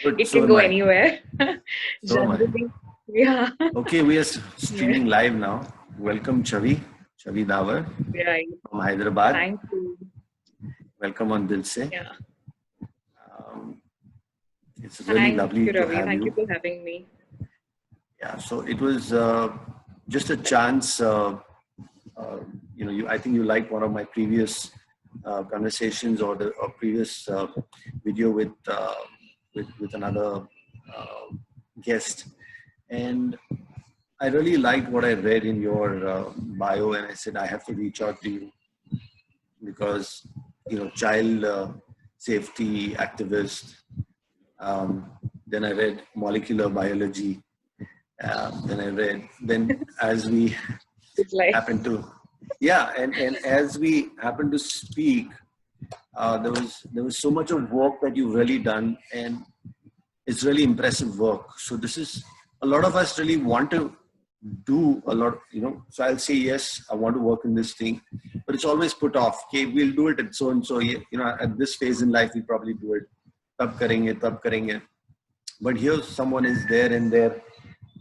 Good. It So can am go I. anywhere. So am I. Generally, yeah. Okay, we are Yeah, streaming live now. Welcome, Chhavi Dawar right. from Hyderabad. Thank you. Welcome on DilSe. Yeah. Um, it's really Thank lovely you, to Ravi. have Thank you you. for having me. Yeah. So it was just a chance. Uh, I think you liked one of my previous conversations or the previous video with another uh, guest, and I really liked what I read in your bio, and I said I have to reach out to you because child safety activist. Then I read molecular biology. Then as we It's like, happen to, yeah, and as we happen to speak, there was so much of work that you've really done, and it's really impressive work. So this is a lot of us really want to do a lot, so I'll say yes, I want to work in this thing, but it's always put off. Okay, we'll do it at so and so, at this phase in life we probably do it, tab karenge. But here someone is there and they're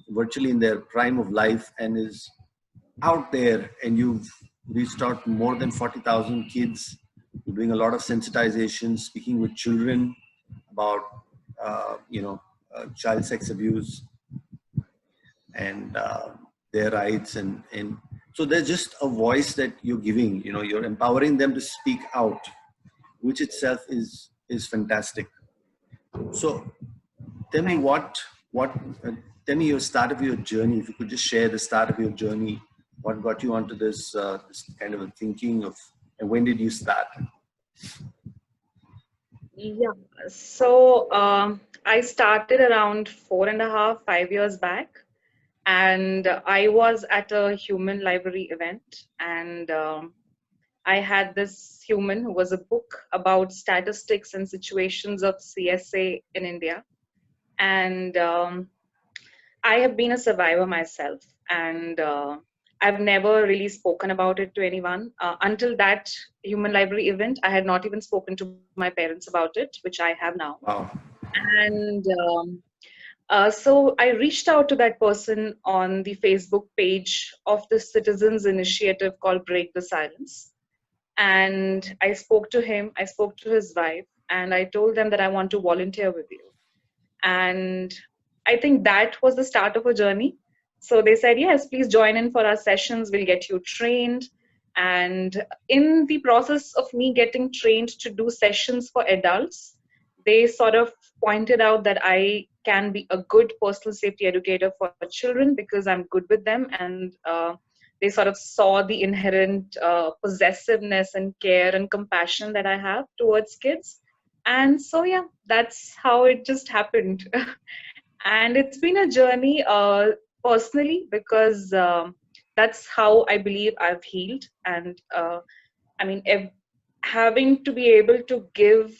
virtually in their prime of life and is out there, and you've reached out to more than 40,000 kids. You're doing a lot of sensitization, speaking with children about child sex abuse and their rights, and so there's just a voice that you're giving. You're empowering them to speak out, which itself is fantastic. So tell me thank you. what tell me your start of your journey. If you could just share the start of your journey, what got you onto this kind of a thinking of, and when did you start? Yeah. So I started around 4.5, 5 years back, and I was at a human library event, and I had this human who was a book about statistics and situations of CSA in India. And I have been a survivor myself, and I've never really spoken about it to anyone. Until that human library event, I had not even spoken to my parents about it, which I have now. Wow. And so I reached out to that person on the Facebook page of the Citizens Initiative called Break the Silence. And I spoke to him, I spoke to his wife, and I told them that I want to volunteer with you. And I think that was the start of a journey. So they said, yes, please join in for our sessions, we'll get you trained. And in the process of me getting trained to do sessions for adults, they sort of pointed out that I can be a good personal safety educator for children because I'm good with them. And they sort of saw the inherent possessiveness and care and compassion that I have towards kids. And so, yeah, that's how it just happened. And it's been a journey personally because that's how I believe I've healed. And I mean, having to be able to give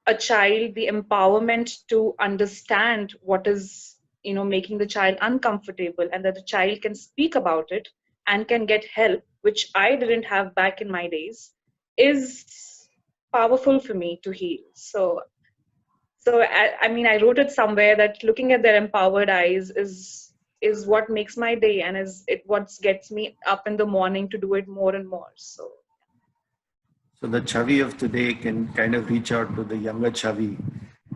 a child the empowerment to understand what is, making the child uncomfortable, and that the child can speak about it and can get help, which I didn't have back in my days, is powerful for me to heal. So I mean, I wrote it somewhere that looking at their empowered eyes is what makes my day, and is it what gets me up in the morning to do it more and more. So So the Chhavi of today can kind of reach out to the younger Chhavi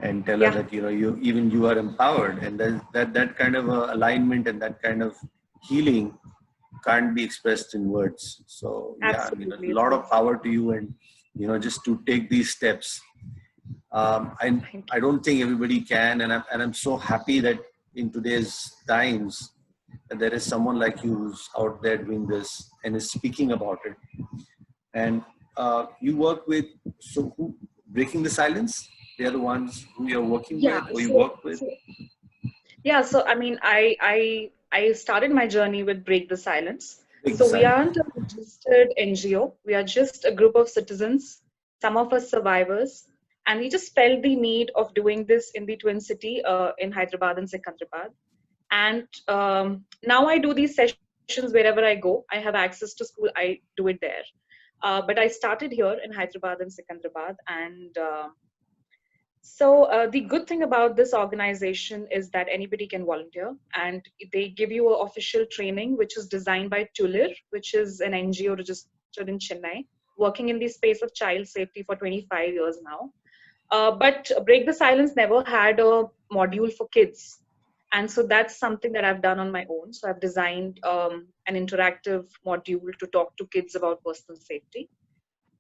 and tell her yeah, that you are empowered, and that kind of alignment and that kind of healing can't be expressed in words. So yeah, I mean, a absolutely, lot it's of power to you, and just to take these steps. thank I don't think everybody can, and I'm so happy that in today's times that there is someone like you who's out there doing this and is speaking about it. And you work with, so who, Breaking the Silence? They are the ones who you're you. working Yeah, with or you work with? so I mean, I started my journey with Break the Silence. Break the So we Silence. aren't a registered NGO. We are just a group of citizens, some of us survivors, and we just felt the need of doing this in the Twin City, in Hyderabad and Secunderabad. And now I do these sessions wherever I go. I have access to school. I do it there. But I started here in Hyderabad and Secunderabad, and So the good thing about this organization is that anybody can volunteer, and they give you an official training, which is designed by Tulir, which is an NGO registered in Chennai, working in the space of child safety for 25 years now. But Break the Silence never had a module for kids. And so that's something that I've done on my own. So I've designed an interactive module to talk to kids about personal safety.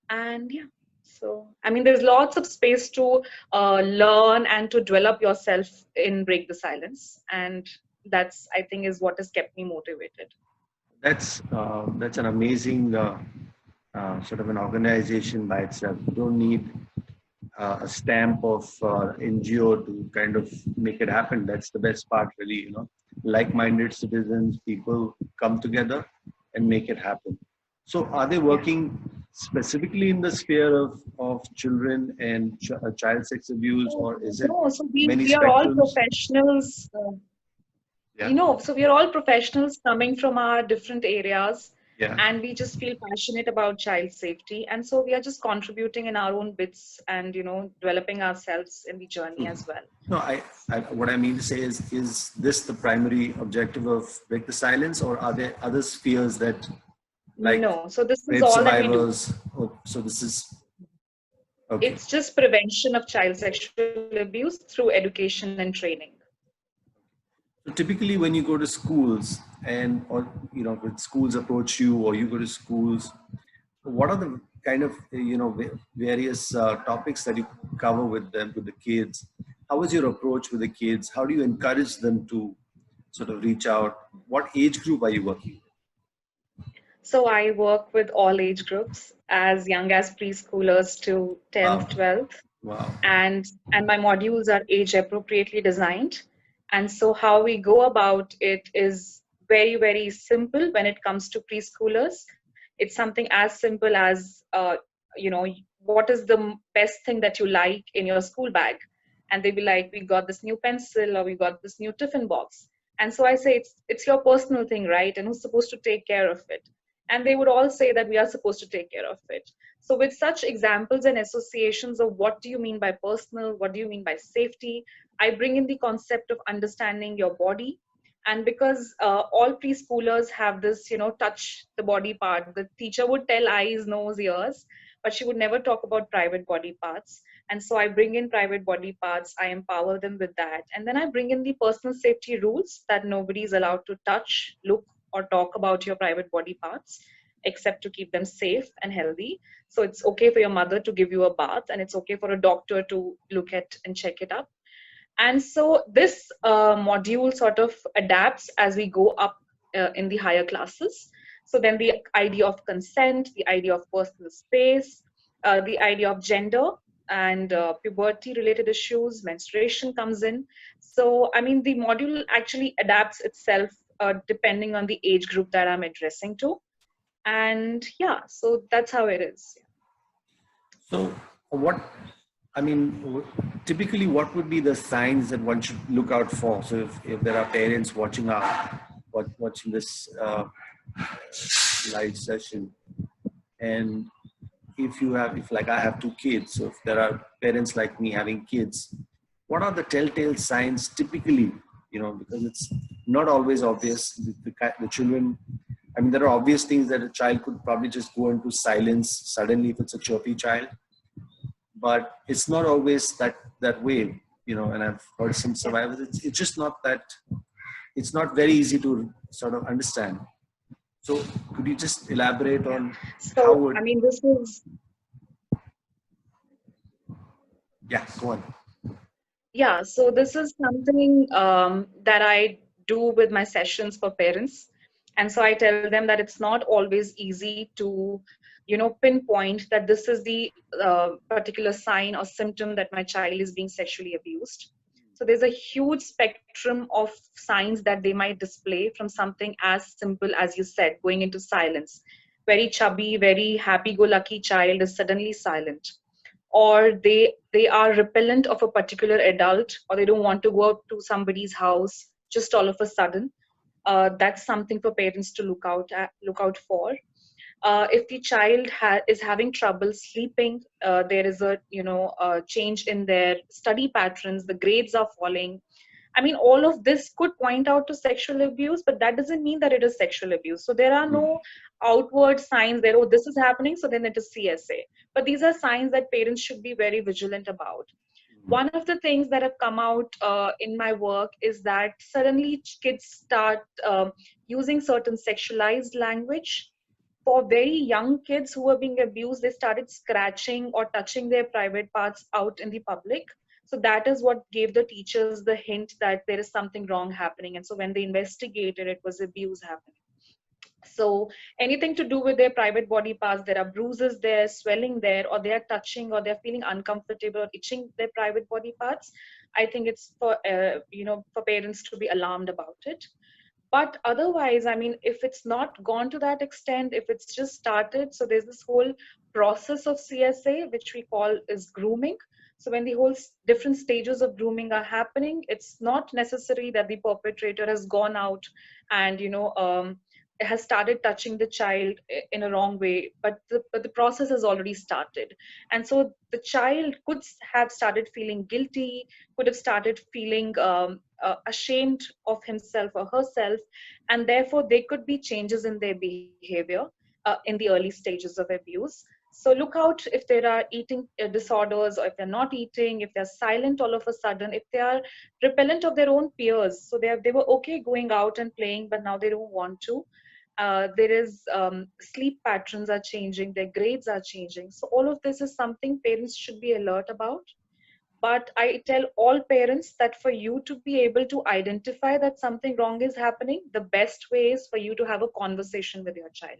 And yeah, so I mean, there's lots of space to learn and to develop yourself in Break the Silence. And that's, I think, is what has kept me motivated. That's an amazing sort of an organization by itself. You don't need a stamp of NGO to kind of make it happen. That's the best part, really. You know, like-minded citizens, people come together and make it happen. So, are they Yeah. working specifically in the sphere of children and child sex abuse, or is it No, so many we are all spectrums? professionals. Yeah, So we are all professionals coming from our different areas, yeah. and we just feel passionate about child safety, and so we are just contributing in our own bits and developing ourselves in the journey as well. No, what I mean to say is this the primary objective of Break the Silence, or are there other spheres that, like No, so this is rape all that we do. survivors? Oh, so this is okay. It's just prevention of child sexual abuse through education and training. So typically, when you go to schools, and or when schools approach you, or you go to schools, what are the kind of various topics that you cover with them, with the kids? How is your approach with the kids? How do you encourage them to sort of reach out? What age group are you working with? So I work with all age groups, as young as preschoolers to 10th, Wow, 12th. wow. And my modules are age appropriately designed. And so how we go about it is very, very simple. When it comes to preschoolers, it's something as simple as you know what is the best thing that you like in your school bag, and they'll be like, we got this new pencil, or we got this new tiffin box. And so I say, it's your personal thing, right? And who's supposed to take care of it? And they would all say that we are supposed to take care of it. So with such examples and associations of what do you mean by personal, what do you mean by safety, I bring in the concept of understanding your body. And because all preschoolers have this, touch the body part, the teacher would tell eyes, nose, ears, but she would never talk about private body parts. And so I bring in private body parts, I empower them with that. And then I bring in the personal safety rules that nobody is allowed to touch, look, or talk about your private body parts except to keep them safe and healthy. So it's okay for your mother to give you a bath, and it's okay for a doctor to look at and check it up. And so this module sort of adapts as we go up in the higher classes. So then the idea of consent, the idea of personal space, the idea of gender and puberty related issues, menstruation comes in. So, I mean, the module actually adapts itself depending on the age group that I'm addressing to. And yeah, so that's how it is. So, what I mean, typically, what would be the signs that one should look out for? So, if there are parents watching watching this live session, and if like I have two kids, so if there are parents like me having kids, what are the telltale signs typically? Because it's not always obvious. The children, I mean, there are obvious things that a child could probably just go into silence suddenly if it's a chirpy child, but it's not always that way. And I've heard some Yeah. survivors. It's just not that. It's not very easy to sort of understand. So, could you just elaborate Yeah. on how So, would? I mean, this is Yeah, go on. Yeah, so this is something that I do with my sessions for parents. And so I tell them that it's not always easy to, pinpoint that this is the particular sign or symptom that my child is being sexually abused. So there's a huge spectrum of signs that they might display, from something as simple as you said, going into silence. Very chubby, very happy-go-lucky child is suddenly silent, or they are repellent of a particular adult, or they don't want to go up to somebody's house just all of a sudden. That's something for parents to look out for. If the child is having trouble sleeping, there is a a change in their study patterns, the grades are falling. I mean, all of this could point out to sexual abuse, but that doesn't mean that it is sexual abuse. So there are no outward signs there, oh, this is happening, so then it is CSA. But these are signs that parents should be very vigilant about. One of the things that have come out in my work is that suddenly kids start using certain sexualized language. For very young kids who were being abused, they started scratching or touching their private parts out in the public. So that is what gave the teachers the hint that there is something wrong happening. And so when they investigated, it was abuse happening. So anything to do with their private body parts, there are bruises there, swelling there, or they are touching or they're feeling uncomfortable or itching their private body parts, I think it's for for parents to be alarmed about it. But otherwise, I mean, if it's not gone to that extent, if it's just started, so there's this whole process of CSA, which we call is grooming. So when the whole different stages of grooming are happening, it's not necessary that the perpetrator has gone out and has started touching the child in a wrong way, but the process has already started. And so the child could have started feeling guilty, could have started feeling ashamed of himself or herself, and therefore there could be changes in their behavior in the early stages of abuse. So look out if there are eating disorders, or if they're not eating, if they're silent all of a sudden, if they are repellent of their own peers. So they were okay going out and playing, but now they don't want to. There is sleep patterns are changing, their grades are changing. So all of this is something parents should be alert about. But I tell all parents that for you to be able to identify that something wrong is happening, the best way is for you to have a conversation with your child.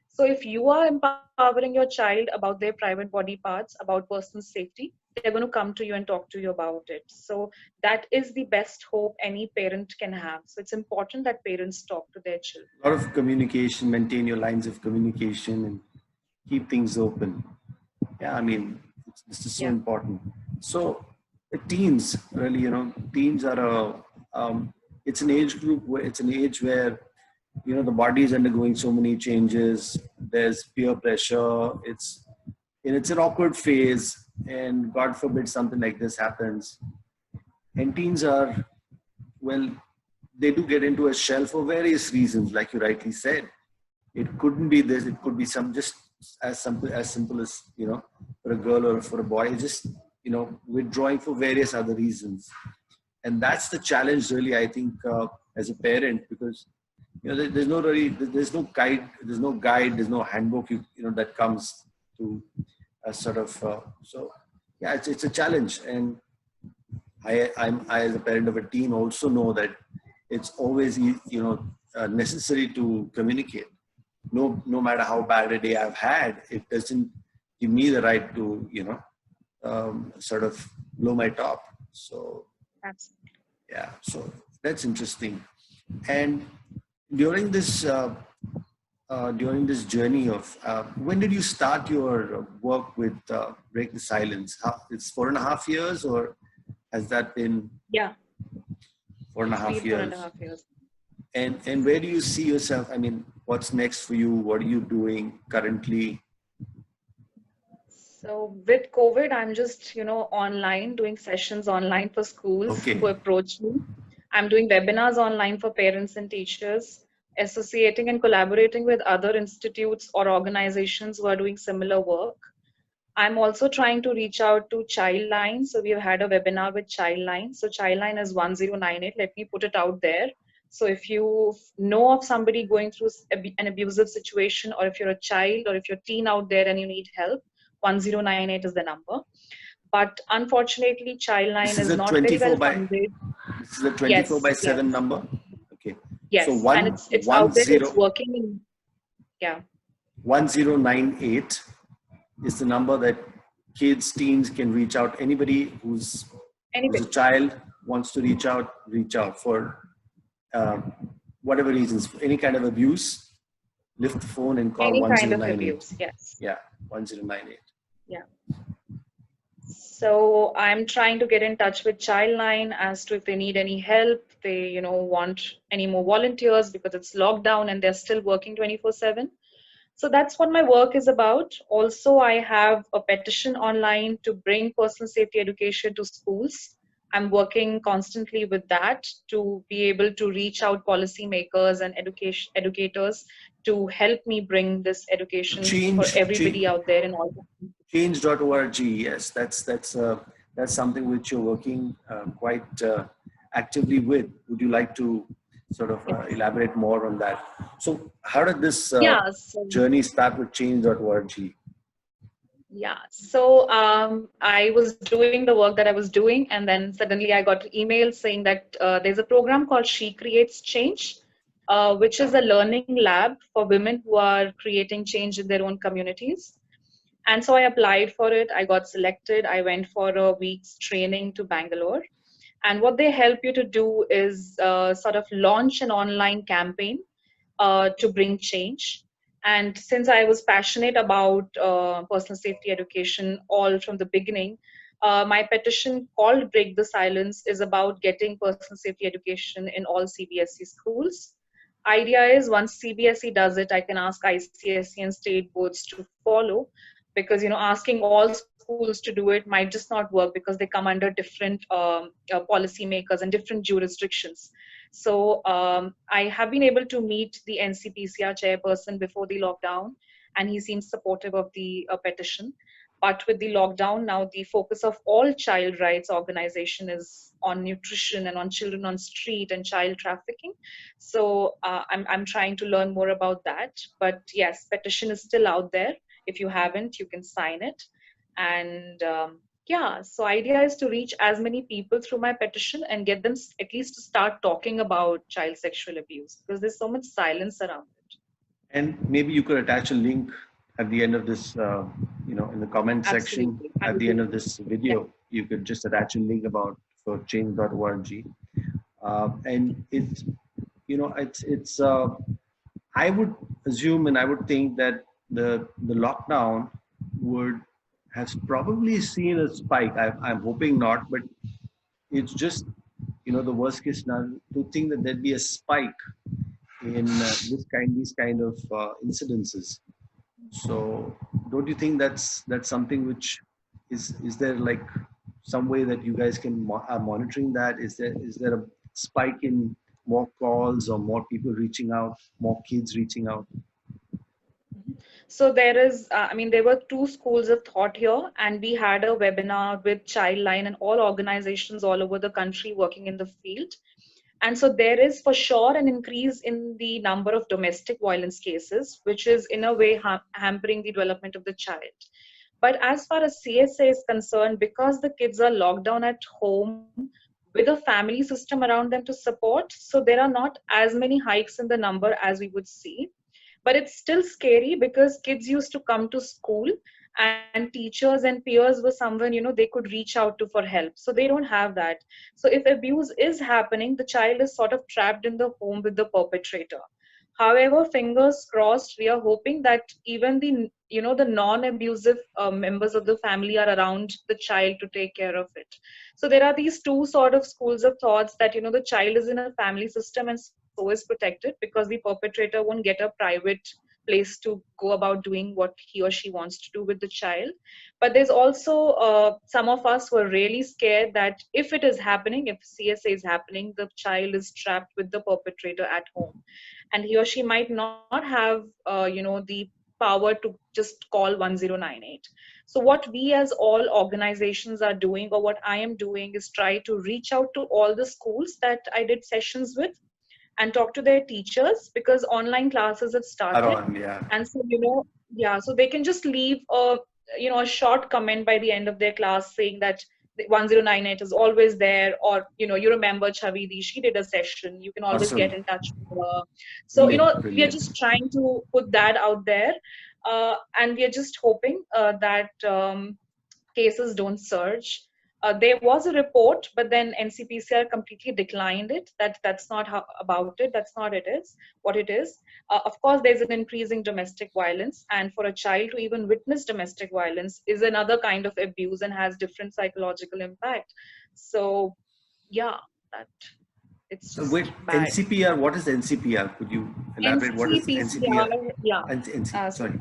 So if you are empowering your child about their private body parts, about personal safety, they're going to come to you and talk to you about it. So that is the best hope any parent can have. So it's important that parents talk to their children. A lot of communication, maintain your lines of communication and keep things open. Yeah, I mean, this is so Yeah. important. So the teens, really, teens are it's an age group where it's an age where, the body is undergoing so many changes. There's peer pressure. It's an awkward phase, and God forbid something like this happens. And teens are, well, they do get into a shell for various reasons, like you rightly said. It couldn't be this, it could be some just as simple as, for a girl or for a boy, just, withdrawing for various other reasons. And that's the challenge really, I think, as a parent, because, there's no guide, there's no handbook, that comes to a sort of, so yeah, it's a challenge. And I as a parent of a teen also know that it's always, necessary to communicate. No matter how bad a day I've had, it doesn't give me the right to, sort of blow my top. So, Absolutely. yeah, so that's interesting. And during this, journey of, when did you start your work with Break the Silence? It's 4.5 years, or has that been Yeah, four and a it's half been four and a years? half years. And where do you see yourself? I mean, what's next for you? What are you doing currently? So with COVID, I'm just, online doing sessions online for schools Okay. who approach me. I'm doing webinars online for parents and teachers, associating and collaborating with other institutes or organizations who are doing similar work. I'm also trying to reach out to Childline. So we've had a webinar with Childline. So Childline is 1098. Let me put it out there. So if you know of somebody going through an abusive situation, or if you're a child or if you're a teen out there and you need help, 1098 is the number. But unfortunately, This Childline is is a not very 24 well by funded. this is a 24 by Yes, 7 yes, number. Okay. So yes. And one it's one out there, it's zero working in, yeah. 1098 is the number that kids, teens can reach out. Anybody who's a Anybody, child wants to reach out for um, whatever reasons, for any kind of abuse, lift the phone and call any kind of 1098. abuse, yes. Yeah, 1098. Yeah. So I'm trying to get in touch with Childline as to if they need any help. They, want any more volunteers because it's lockdown and they're still working 24/7. So that's what my work is about. Also, I have a petition online to bring personal safety education to schools. I'm working constantly with that to be able to reach out policymakers and educators to help me bring this education for everybody out there in all. Change.org. Yes, that's something which you're working quite actively with. Would you like to sort of elaborate more on that? So, how did this Yeah, so journey start with Change.org? yeah, so I was doing the work that I was doing, and then suddenly I got an email saying that there's a program called She Creates Change, which is a learning lab for women who are creating change in their own communities. And so I applied for it. I got selected. I went for a week's training to Bangalore. And what they help you to do is sort of launch an online campaign to bring change. And since I was passionate about personal safety education all from the beginning, my petition called Break the Silence is about getting personal safety education in all CBSE schools. Idea is once CBSE does it, I can ask ICSE and state boards to follow, because asking all schools to do it might just not work because they come under different policymakers and different jurisdictions. So I have been able to meet the NCPCR chairperson before the lockdown, and he seems supportive of the petition. But with the lockdown now, the focus of all child rights organization is on nutrition and on children on street and child trafficking. So I'm trying to learn more about that. But yes, petition is still out there. If you haven't, you can sign it. And yeah, so idea is to reach as many people through my petition and get them at least to start talking about child sexual abuse, because there's so much silence around it. And maybe you could attach a link at the end of this, in the comment section Absolutely, I at will the do end of that. this Yeah. video. You could just attach a link about for change.org. And it's, I would assume and I would think that the lockdown would has probably seen a spike. I'm hoping not, but it's just the worst case scenario to think that there'd be a spike in these kind of incidences. So don't you think that's something which is there like some way that you guys can are monitoring that? Is there a spike in more calls or more people reaching out, more kids reaching out? So there is, I mean, there were two schools of thought here, and we had a webinar with Childline and all organizations all over the country working in the field. And so there is for sure an increase in the number of domestic violence cases, which is in a way hampering the development of the child. But as far as CSA is concerned, because the kids are locked down at home with a family system around them to support, so there are not as many hikes in the number as we would see. But it's still scary because kids used to come to school, and teachers and peers were someone they could reach out to for help. So they don't have that. So if abuse is happening, the child is sort of trapped in the home with the perpetrator. However, fingers crossed, we are hoping that even the the non-abusive members of the family are around the child to take care of it. So there are these two sort of schools of thoughts that the child is in a family system and so is protected because the perpetrator won't get a private place to go about doing what he or she wants to do with the child. But there's also some of us who are really scared that if it is happening, if CSA is happening, the child is trapped with the perpetrator at home, and he or she might not have the power to just call 1098. So what we as all organizations are doing, or what I am doing, is try to reach out to all the schools that I did sessions with and talk to their teachers, because online classes have started. Around, yeah. And so yeah, so they can just leave a short comment by the end of their class saying that the 1098 is always there, or you remember Chhavi, she did a session, you can always get Awesome. in touch with her. So Brilliant, we are brilliant. just trying to put that out there, and we are just hoping that cases don't surge. There was a report, but then NCPCR completely declined it. That's not how, about it. That's not it is what it is. Of course, there's an increasing domestic violence, and for a child to even witness domestic violence is another kind of abuse and has different psychological impact. So, yeah, that. It's So wait, just bad. NCPR, what is NCPR? Could you elaborate? What is NCPR? NCPCR, yeah. So Sorry.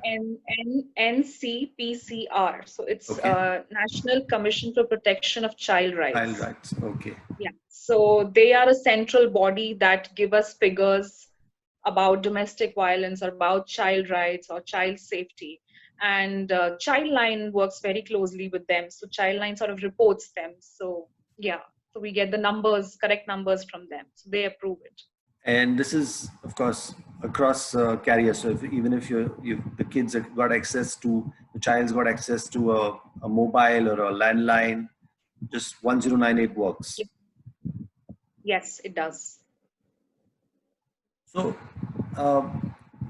NCPCR. So it's Okay. National Commission for Protection of Child Child Rights. rights. Okay. Yeah. So they are a central body that give us figures about domestic violence or about child rights or child safety. And Childline works very closely with them. So Childline sort of reports them. So yeah, so we get the numbers, correct numbers from them. So they approve it. And this is, of course, across carriers. So even if the kids have got access to, the child's got access to a mobile or a landline, just 1098 works. Yes, it does. So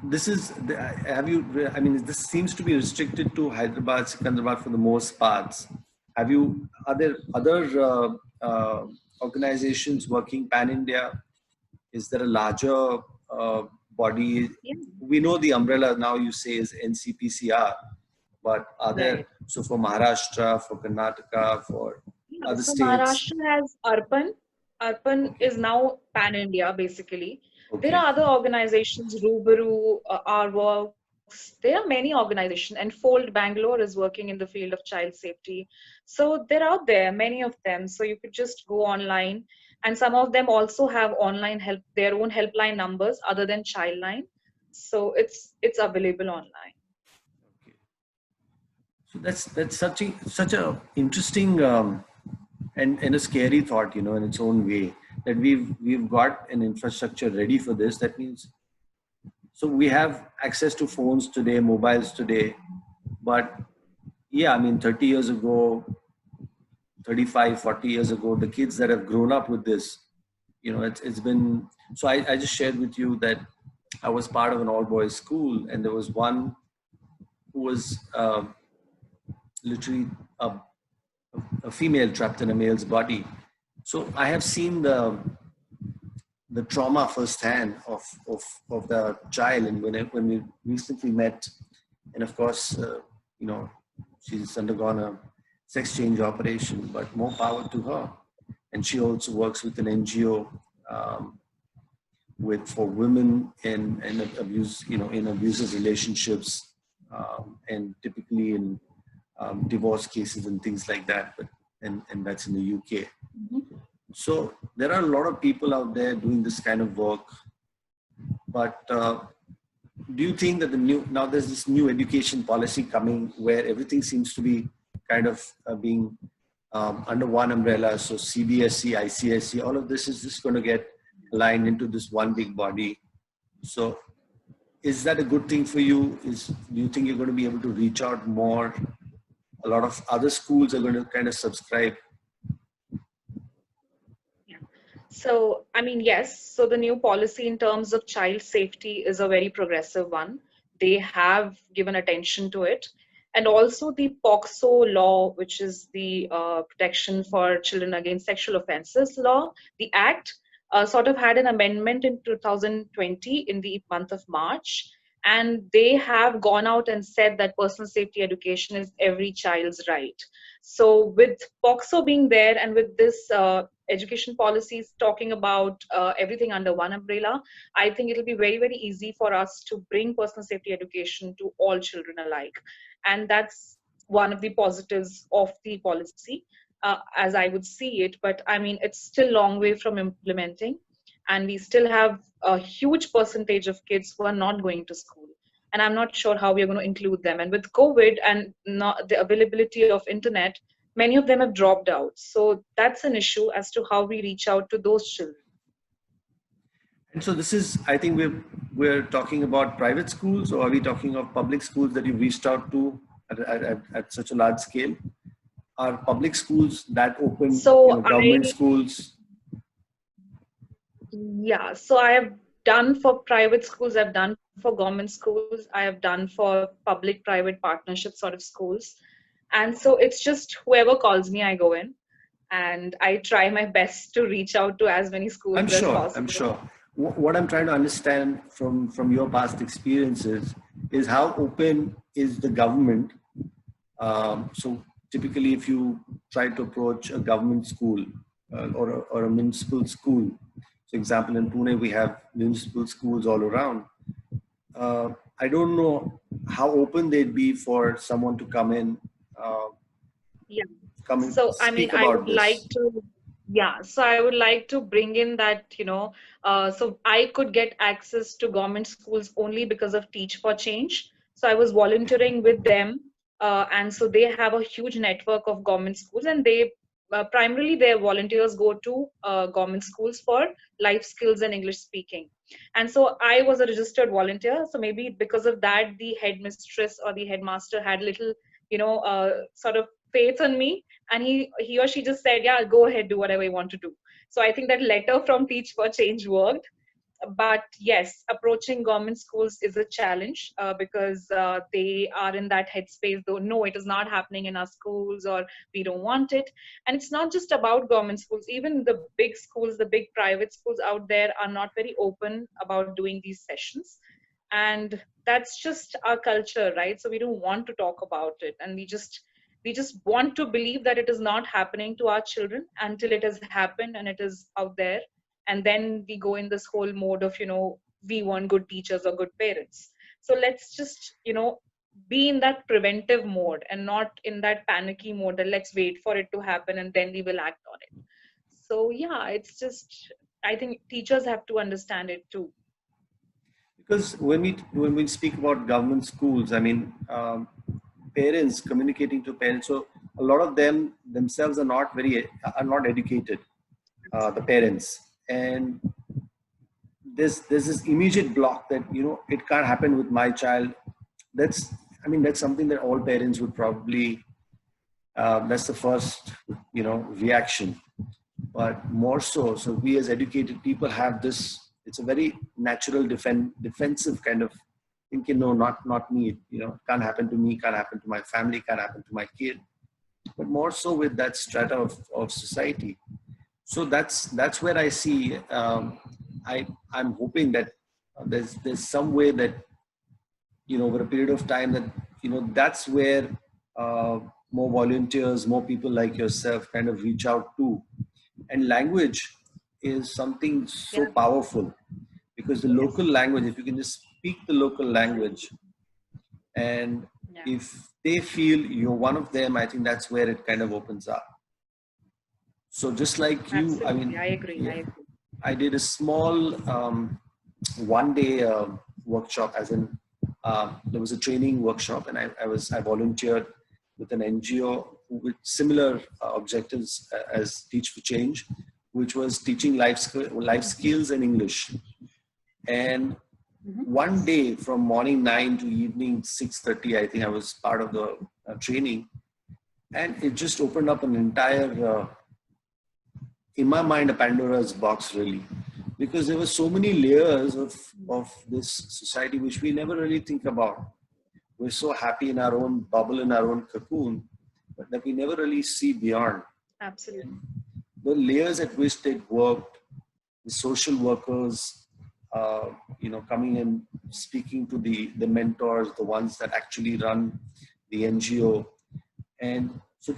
this is, have you, I mean, this seems to be restricted to Hyderabad, Secunderabad for the most parts. Are there other organizations working pan-India? Is there a larger body? Yeah. We know the umbrella now you say is NCPCR, but are there, Right. so for Maharashtra, for Karnataka, for Yeah, other so states? Maharashtra has Arpan. Arpan Okay, is now pan India basically. There okay, are other organizations, Rubaru, Works. There are many organizations, and Fold Bangalore is working in the field of child safety. So they're out there, many of them. So you could just go online, and some of them also have online help, their own helpline numbers other than Childline. So it's available online. okay. So that's such a interesting and a scary thought, in its own way, that we've got an infrastructure ready for this. That means, so we have access to phones today, mobiles today, but yeah, I mean, 30 years ago, 35, 40 years ago, the kids that have grown up with this, it's been, so I just shared with you that I was part of an all boys school, and there was one who was literally a female trapped in a male's body. So I have seen the trauma firsthand of the child. And when we recently met, and of course, she's undergone a sex change operation, but more power to her. And she also works with an NGO for women in abuse, in abusive relationships, and typically in divorce cases and things like that. And that's in the UK. Mhm. So there are a lot of people out there doing this kind of work. But do you think that now there's this new education policy coming where everything seems to be kind of being under one umbrella? So CBSE, ICSE, all of this is just going to get aligned into this one big body. So is that a good thing for you? Do you think you're going to be able to reach out more? A lot of other schools are going to kind of subscribe. Yeah. So, I mean, yes. So the new policy in terms of child safety is a very progressive one. They have given attention to it. And also the POCSO law, which is the Protection for Children Against Sexual Offences law, the Act, sort of had an amendment in 2020 in the month of March. And they have gone out and said that personal safety education is every child's right. So with POCSO being there and with this education policies talking about everything under one umbrella, I think it'll be very, very easy for us to bring personal safety education to all children alike. And that's one of the positives of the policy, as I would see it. But I mean, it's still a long way from implementing. And we still have a huge percentage of kids who are not going to school. And I'm not sure how we're going to include them. And with COVID and not the availability of internet, many of them have dropped out. So that's an issue as to how we reach out to those children. And so this is, I think we're talking about private schools, or are we talking of public schools that you've reached out to at such a large scale? Are public schools that open, So government schools? so I have done for private schools, I've done for government schools, I have done for public private partnership sort of schools. And so it's just whoever calls me, I go in and I try my best to reach out to as many schools as I'm possible. sure. What I'm trying to understand from your past experiences is how open is the government. So typically, if you try to approach a government school or a municipal school, so For example, in Pune, we have municipal schools all around. I don't know how open they'd be for someone to uh, Yeah. come and So, I mean, speak I about would like this. to, yeah, so I would like to bring in that, so I could get access to government schools only because of Teach for Change. So I was volunteering with them. And so they have a huge network of government schools, and they primarily their volunteers go to government schools for life skills and English speaking. And so I was a registered volunteer. So maybe because of that, the headmistress or the headmaster had little, sort of faith on me, and he or she just said, yeah, go ahead, do whatever you want to do. So I think that letter from Teach for Change worked. But yes, approaching government schools is a challenge, because they are in that headspace, though no, it is not happening in our schools, or we don't want it. And it's not just about government schools. Even the big schools, the big private schools out there, are not very open about doing these sessions. And that's just our culture, right? So we don't want to talk about it, and we just want to believe that it is not happening to our children until it has happened and it is out there. And then we go in this whole mode of, we want good teachers or good parents. So let's just, be in that preventive mode and not in that panicky mode that let's wait for it to happen and then we will act on it. So yeah, it's just, I think teachers have to understand it too. Because when we speak about government schools, I mean, parents communicating to parents. So a lot of them themselves are not educated. The parents, and there's this immediate block that it can't happen with my child. That's I mean that's something that all parents would probably that's the first reaction. But more so we as educated people have this. It's a very natural defensive kind of thinking. No, not me. Can't happen to me. Can't happen to my family. Can't happen to my kid. But more so with that strata of society. So that's where I see. I'm hoping that there's some way that over a period of time that that's where uh, more volunteers, more people like yourself kind of reach out to. And language is something so Yeah, powerful, because the yes, local language, if you can just speak the local language, and yeah, if they feel you're one of them, I think that's where it kind of opens up. So just like you, I absolutely. mean, I agree. I yeah, agree. I did a small one day workshop, as in there was a training workshop, and I volunteered with an NGO with similar objectives as Teach for Change, which was teaching life skills and English. And Mhm. one day from morning 9 to evening 6:30, I think I was part of the training, and it just opened up an entire in my mind, a Pandora's box, really, because there were so many layers of this society which we never really think about. We're so happy in our own bubble, in our own cocoon, but that we never really see beyond. Absolutely. And the layers at which they worked, the social workers, coming and speaking to the mentors, the ones that actually run the NGO, and so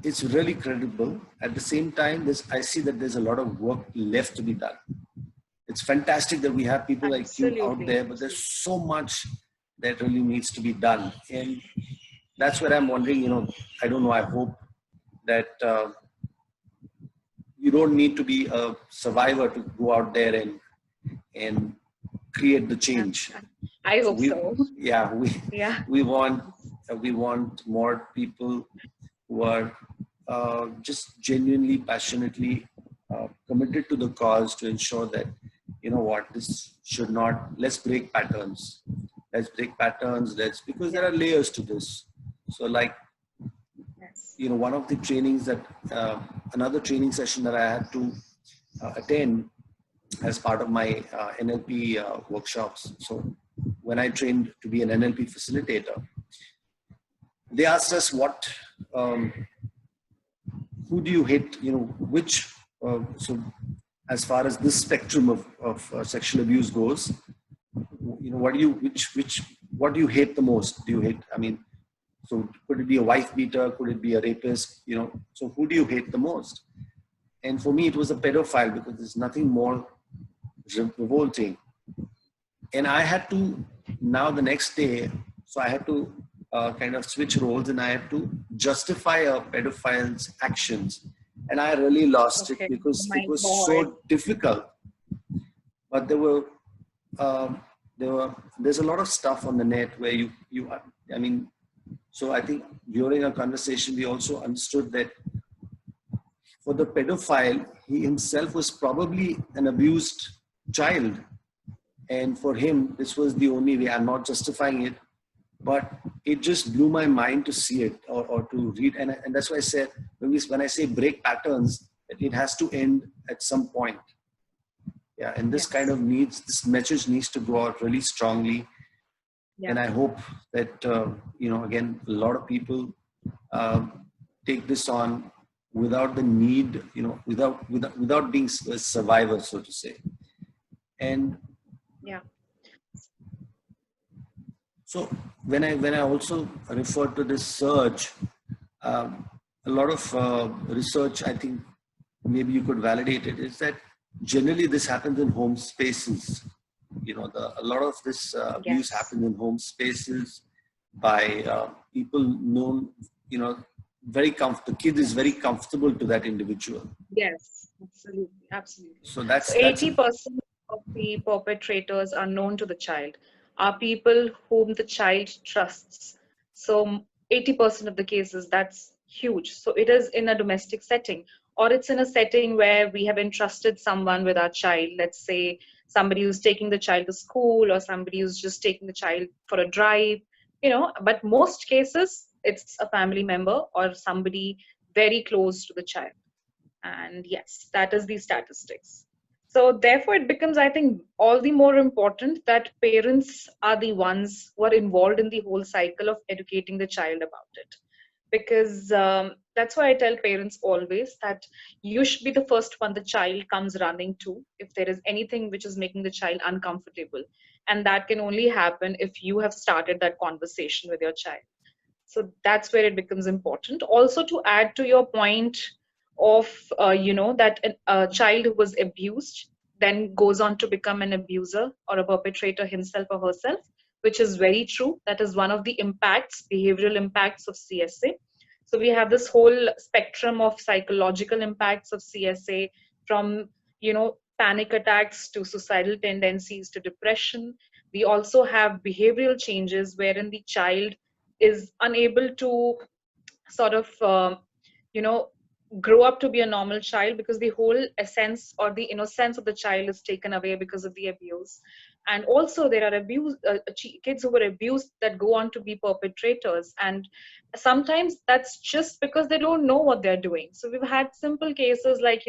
it's really credible. At the same time, I see that there's a lot of work left to be done. It's fantastic that we have people like you out Absolutely. there, but there's so much that really needs to be done. And that's where I'm wondering, I don't know, I hope that you don't need to be a survivor to go out there and create the change. Absolutely. I So hope so. yeah, Yeah. we want we want more people who are just genuinely, passionately committed to the cause to ensure that, this should not, let's break patterns. Let's break patterns. Because there Yeah. are layers to this. So like, Yes. one of the trainings another training session that I had to attend as part of my NLP workshops. So when I trained to be an NLP facilitator, they asked us um, who do you hate, which, so as far as this spectrum of sexual abuse goes, what do you, what do you hate the most? Do you hate, I mean, so could it be a wife beater? Could it be a rapist? So who do you hate the most? And for me, it was a pedophile because there's nothing more revolting. And I had to, now the next day, so I had to kind of switch roles and I had to justify a pedophile's actions. And I really lost it Okay. because My it was God. so difficult. But um, there's a lot of stuff on the net where I mean, so I think during our conversation, we also understood that for the pedophile, he himself was probably an abused child. And for him, this was the only way. I'm not justifying it, but it just blew my mind to see it or to read. And that's why I said, when I say break patterns, that it has to end at some point. Yeah, and this kind Yes. of this message needs to go out really strongly. Yeah. And I hope that, again, a lot of people take this on without the need, without being a survivor, so to say. And Yeah. so when I also refer to this surge, a lot of research, I think maybe you could validate it, is that generally this happens in home spaces. A lot of this abuse Yes. happens in home spaces by people known, the kid is very comfortable to that individual. Yes. Absolutely. Absolutely. So So that's 80% of the perpetrators are known to the child, are people whom the child trusts. So 80% of the cases, that's huge. So it is in a domestic setting, or it's in a setting where we have entrusted someone with our child. Let's say somebody who's taking the child to school, or somebody who's just taking the child for a drive, but most cases, it's a family member or somebody very close to the child. And yes, that is the statistics. So therefore it becomes, I think, all the more important that parents are the ones who are involved in the whole cycle of educating the child about it. Because that's why I tell parents always that you should be the first one the child comes running to if there is anything which is making the child uncomfortable. And that can only happen if you have started that conversation with your child. So that's where it becomes important. Also, to add to your point of that a child who was abused then goes on to become an abuser or a perpetrator himself or herself, which is very true. That is one of the impacts, behavioral impacts of CSA. So we have this whole spectrum of psychological impacts of CSA, from panic attacks to suicidal tendencies to depression. We also have behavioral changes wherein the child is unable to sort of you know grow up to be a normal child, because the whole essence or the innocence of the child is taken away because of the abuse. And also there are kids who were abused that go on to be perpetrators, and sometimes that's just because they don't know what they're doing. So we've had simple cases like,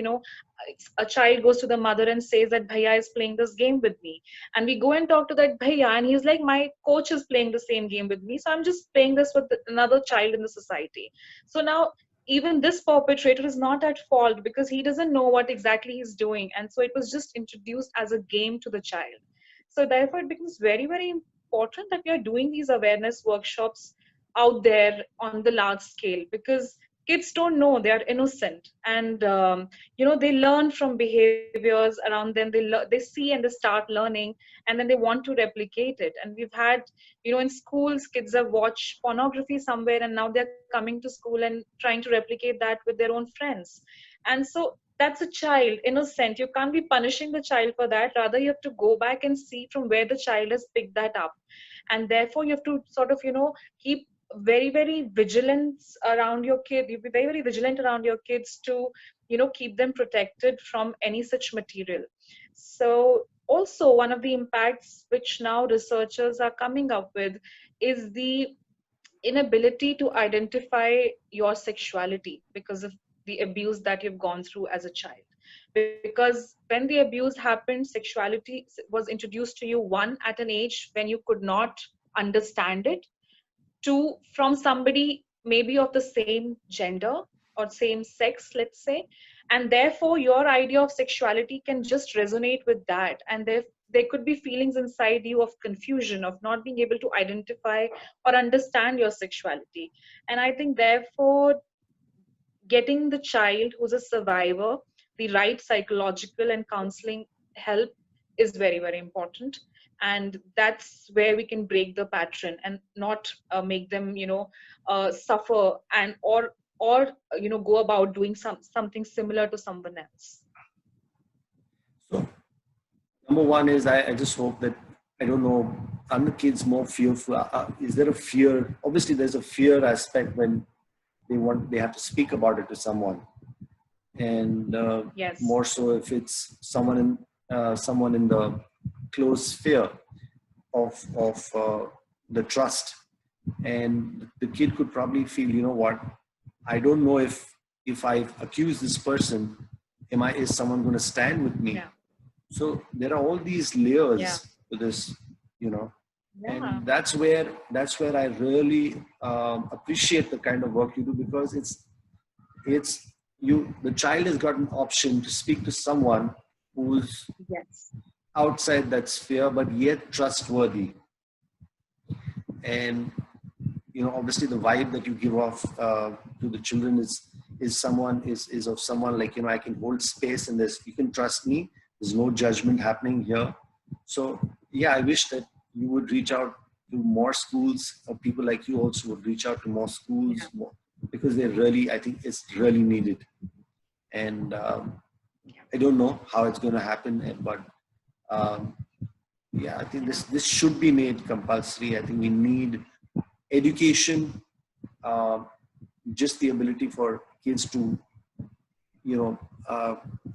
a child goes to the mother and says that bhaiya is playing this game with me, and we go and talk to that bhaiya and he's like, my coach is playing the same game with me, so I'm just playing this with another child in the society. So now even this perpetrator is not at fault because he doesn't know what exactly he's doing, and so it was just introduced as a game to the child. So therefore it becomes very, very important that we are doing these awareness workshops out there on the large scale, because kids don't know, they are innocent, and they learn from behaviors around them. They see and they start learning, and then they want to replicate it. And we've had, in schools, kids have watched pornography somewhere, and now they're coming to school and trying to replicate that with their own friends. And so that's a child, innocent. You can't be punishing the child for that. Rather, you have to go back and see from where the child has picked that up. And therefore you have to sort of keep very, very vigilant around your kid. You be very, very vigilant around your kids to keep them protected from any such material. So also one of the impacts which now researchers are coming up with is the inability to identify your sexuality because of the abuse that you've gone through as a child. Because when the abuse happened, sexuality was introduced to you, one, at an age when you could not understand it, two, from somebody maybe of the same gender or same sex, let's say, and therefore your idea of sexuality can just resonate with that. And there could be feelings inside you of confusion, of not being able to identify or understand your sexuality. And I think therefore getting the child who's a survivor the right psychological and counseling help is very, very important. And that's where we can break the pattern and not make them, suffer and or go about doing something similar to someone else. So number one is I just hope that, I don't know, are the kids more fearful? Is there a fear? Obviously, there's a fear aspect when they have to speak about it to someone, and Yes. more so if it's someone in the close sphere of the trust, and the kid could probably feel, you know what, I don't know if I accuse this person, is someone going to stand with me? Yeah. So there are all these layers Yeah. to this, Yeah. and that's where I really appreciate the kind of work you do, because the child has got an option to speak to someone who's Yes. outside that sphere but yet trustworthy. And obviously the vibe that you give off to the children is of someone like, I can hold space in this, you can trust me, there's no judgment happening here. So yeah, I wish that you would reach out to more schools, or people like you also would reach out to more schools, Yeah. because I think it's really needed. And I don't know how it's going to happen, but yeah, I think this should be made compulsory. I think we need education, just the ability for kids to,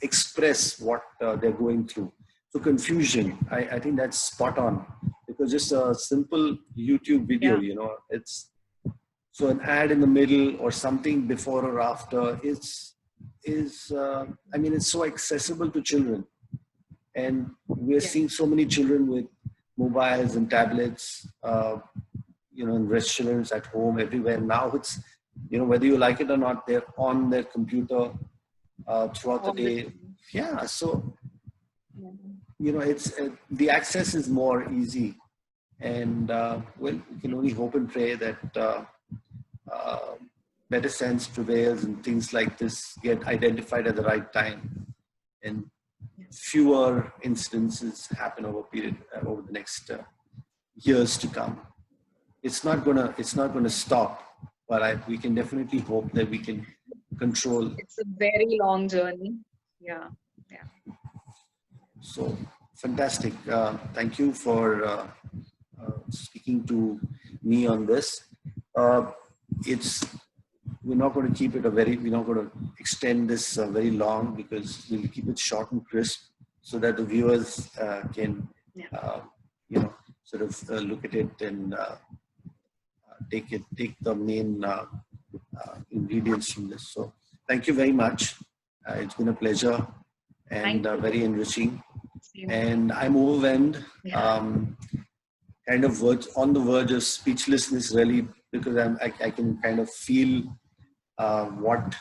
express what they're going through. So confusion, I think that's spot on, because just a simple YouTube video, Yeah. it's so an ad in the middle or something before or after is it's so accessible to children. And we're seeing so many children with mobiles and tablets, in restaurants, at home, everywhere. Now it's, whether you like it or not, they're on their computer throughout the day. Yeah. So, it's the access is more easy. And we can only hope and pray that better sense prevails and things like this get identified at the right time, and fewer incidences happen over the next years to come. It's not gonna stop, but we can definitely hope that we can control. It's a very long journey. Yeah. Yeah. So fantastic! Thank you for speaking to me on this. It's We're not going to keep it we're not going to extend this very long, because we'll keep it short and crisp, so that the viewers can sort of look at it and take the main ingredients from this. So thank you very much. It's been a pleasure and very enriching. And I'm overwhelmed, kind of on the verge of speechlessness, really, because I can kind of feel what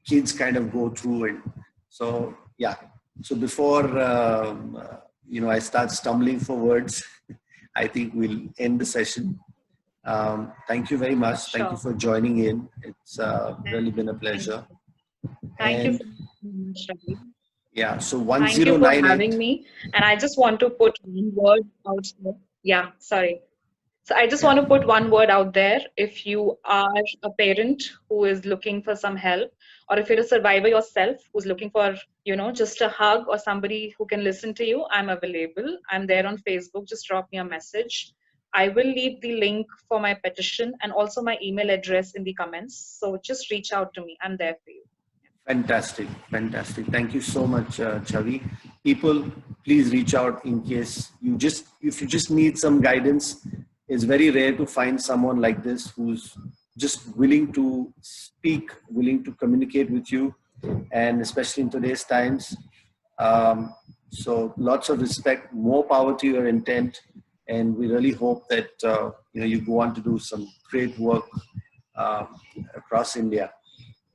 kids kind of go through. And so, yeah. So before, I start stumbling for words, I think we'll end the session. Thank you very much. Sure. Thank you for joining in. It's really been a pleasure. Thank you so much, Chhavi. Yeah, so Thank you for 1098. having me. And I just want to put one word out there. Yeah, sorry. So I just want to put one word out there. If you are a parent who is looking for some help, or if you're a survivor yourself who's looking for, just a hug or somebody who can listen to you, I'm available. I'm there on Facebook. Just drop me a message. I will leave the link for my petition and also my email address in the comments. So just reach out to me. I'm there for you. Fantastic. Thank you so much, Chhavi. People, please reach out in case if you just need some guidance. It's very rare to find someone like this who's just willing to speak, willing to communicate with you, and especially in today's times. So lots of respect, more power to your intent, and we really hope that you go on to do some great work across India.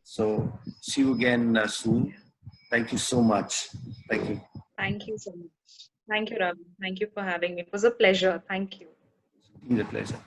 So see you again soon. Thank you so much. Thank you. Thank you so much. Thank you, Ravi. Thank you for having me. It was a pleasure. Thank you. It's a pleasure.